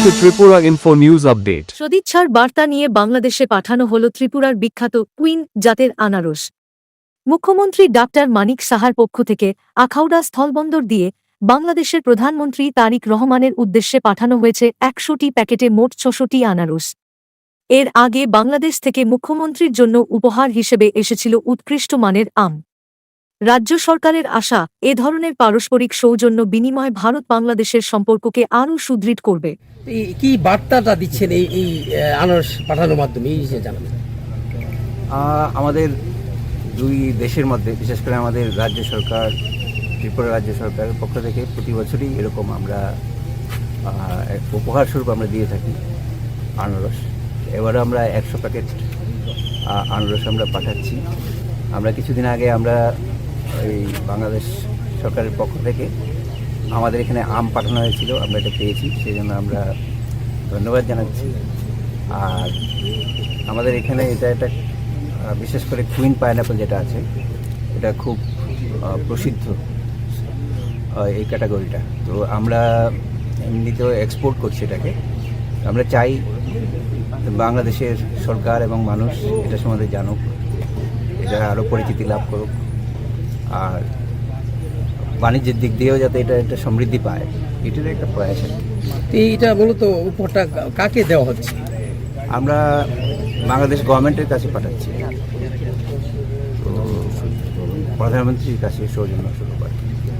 to Tripura Info News Update. সদিচ্ছার বার্তা নিয়ে বাংলাদেশে পাঠানো হল ত্রিপুরার বিখ্যাত কুইন জাতের আনারস। মুখ্যমন্ত্রী ডাক্তার মানিক সাহার পক্ষ থেকে আখাউড়া স্থলবন্দর দিয়ে বাংলাদেশের প্রধানমন্ত্রী তারিক রহমানের উদ্দেশ্যে পাঠানো হয়েছে ১০০টি প্যাকেটে মোট ৬০০টি আনারস। এর আগে বাংলাদেশ থেকে মুখ্যমন্ত্রীর জন্য উপহার হিসেবে এসেছিল উৎকৃষ্ট মানের আম। রাজ্য সরকারের আশা, এ ধরনের পারস্পরিক সৌজন্য বিনিময় ভারত বাংলাদেশের সম্পর্ককে আরও সুদৃঢ় করবে। কি বার্তাটা দিচ্ছেন এই আনারস পাঠানোর মাধ্যমে এই যে জানাবেন? আমাদের দুই দেশের মধ্যে, বিশেষ করে আমাদের রাজ্য সরকার, ত্রিপুরা রাজ্য সরকারের পক্ষ থেকে প্রতি বছরই এরকম আমরা উপহার স্বরূপ আমরা দিয়ে থাকি আনারস। এবারে আমরা ১০০ প্যাকেট আনারস আমরা পাঠাচ্ছি। আমরা কিছুদিন আগে আমরা এই বাংলাদেশ সরকারের পক্ষ থেকে আমাদের এখানে আম পাঠানো হয়েছিল, আমরা এটা পেয়েছি, সেই জন্য আমরা ধন্যবাদ জানাচ্ছি। আর আমাদের এখানে এটা একটা বিশেষ করে কুইন পাইনঅ্যাপল যেটা আছে, এটা খুব প্রসিদ্ধ এই ক্যাটাগরিটা। তো আমরা এমনিতেও এক্সপোর্ট করছি এটাকে। আমরা চাই বাংলাদেশের সরকার এবং মানুষ এটা সম্বন্ধে জানুক, এটা আরও পরিচিতি লাভ করুক, আর বাণিজ্যের দিক দিয়েও যাতে এটা সমৃদ্ধি পায়, এটার একটা প্রয়াস আর কি। এইটা মূলত উপহারটা কাকে দেওয়া হচ্ছে? আমরা বাংলাদেশ গভর্নমেন্টের কাছে পাঠাচ্ছি, তো প্রধানমন্ত্রীর কাছে সৌজন্য শুরু করে।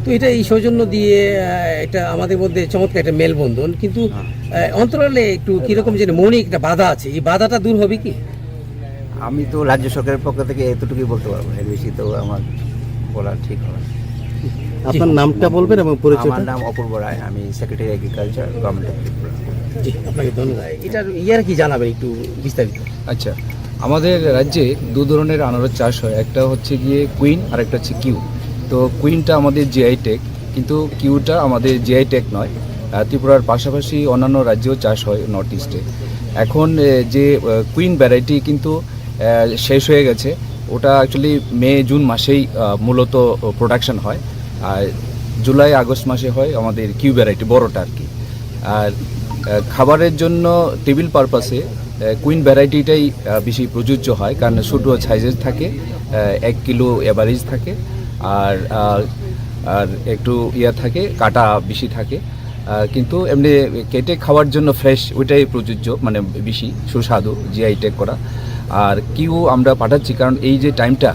তো এটা এই সৌজন্য দিয়ে এটা আমাদের মধ্যে চমৎকার একটা মেলবন্ধন, কিন্তু অন্তরালে একটু কীরকম যেন মৌলিক একটা বাধা আছে, এই বাধাটা দূর হবে কি? আমি তো রাজ্য সরকারের পক্ষ থেকে এতটুকুই বলতে পারবো, এর বেশি তো আমার বলা ঠিক হবে। আপনার নামটা বলবেন এবং পরিচয়? আমার নাম অপূর্ব রায়, আমি secretary agriculture, government of Tripura. জি, আপনাকে ধন্যবাদ। এটার কি জানাবেন একটু বিস্তারিত? আচ্ছা, আমাদের রাজ্যে দু ধরনের আনারস চাষ হয়, একটা হচ্ছে গিয়ে কুইন আর একটা হচ্ছে কিউ। তো কুইনটা আমাদের জিআই টেক, কিন্তু কিউটা আমাদের জিআই টেক নয়। ত্রিপুরার পাশাপাশি অন্যান্য রাজ্যেও চাষ হয় নর্থ ইস্টে। এখন যে কুইন ভ্যারাইটি কিন্তু শেষ হয়ে গেছে, ওটা অ্যাকচুয়ালি মে জুন মাসেই মূলত প্রোডাকশন হয়, আর জুলাই আগস্ট মাসে হয় আমাদের কিউ ভ্যারাইটি, বড়টা আর কি। আর খাবারের জন্য টেবিল পারপাসে কুইন ভ্যারাইটিটাই বেশি প্রযোজ্য হয়, কারণ ছোটো সাইজের থাকে, 1 কিলো এভারেজ থাকে, আর আর একটু থাকে, কাটা বেশি থাকে। কিন্তু এমনি কেটে খাওয়ার জন্য ফ্রেশ ওইটাই প্রযোজ্য, মানে বেশি সুস্বাদু, জিআই টেক করা। আর কিউ আমরা পাঠাচ্ছি কারণ এই যে টাইমটা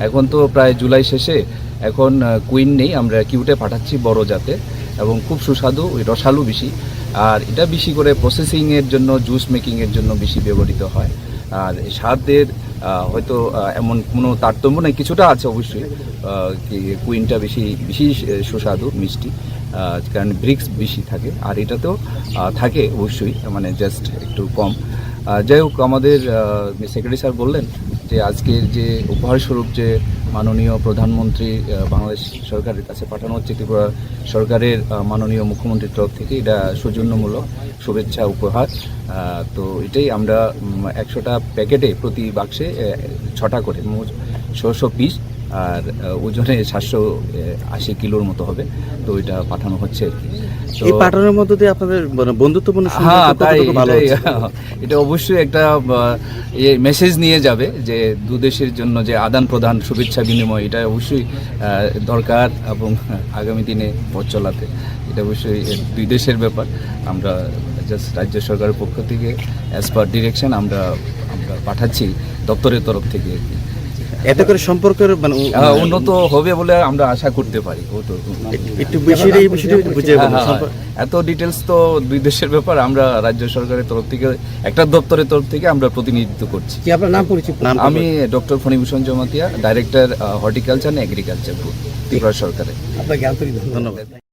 এখন তো প্রায় জুলাই শেষে, এখন কুইন নেই, আমরা কিউটে পাঠাচ্ছি বড় জাতে, এবং খুব সুস্বাদু, ওই রসালু বেশি। আর এটা বেশি করে প্রসেসিংয়ের জন্য, জুস মেকিংয়ের জন্য বেশি ব্যবহৃত হয়। আর স্বাদের হয়তো এমন কোনো তারতম্য নেই, কিছুটা আছে অবশ্যই, কুইনটা বেশি সুস্বাদু, মিষ্টি, কারণ ব্রিক্স বেশি থাকে, আর এটাতেও থাকে অবশ্যই, মানে জাস্ট একটু কম। যাই হোক, আমাদের সেক্রেটারি স্যার বললেন যে আজকের যে উপহার স্বরূপ যে মাননীয় প্রধানমন্ত্রী বাংলাদেশ সরকারের কাছে পাঠানো হচ্ছে ত্রিপুরা সরকারের মাননীয় মুখ্যমন্ত্রীর তরফ থেকে, এটা সৌজন্যমূলক শুভেচ্ছা উপহার। তো এটাই আমরা 100টা প্যাকেটে প্রতি বাক্সে 6টা করে, মোট 600 পিস, আর ওজনে 780 কিলোর মতো হবে। তো এটা পাঠানো হচ্ছে আর কি। এই পাঠানোর মধ্য দিয়ে আপনাদের বন্ধুত্বপূর্ণ এটা অবশ্যই একটা মেসেজ নিয়ে যাবে যে দু দেশের জন্য যে আদান প্রদান, শুভেচ্ছা বিনিময়, এটা অবশ্যই দরকার, এবং আগামী দিনে পথ চলাতে এটা অবশ্যই দুই দেশের ব্যাপার। আমরা জাস্ট রাজ্য সরকারের পক্ষ থেকে অ্যাজ পার ডিরেকশন আমরা পাঠাচ্ছি দপ্তরের তরফ থেকে। এতে করে সম্পর্কের উন্নত হবে বলে আমরা আশা করতে পারি। একটু বেশি বুঝে এত ডিটেলস তো দুই দেশের ব্যাপার, আমরা রাজ্য সরকারের তরফ থেকে, একটা দপ্তরের তরফ থেকে আমরা প্রতিনিধিত্ব করছি। কি আপনার নাম পরিচয়? আমি doctor Phanibhushan Jamatia, director horticulture and agriculture Tripura সরকারের। আপনাকে আন্তরিক ধন্যবাদ।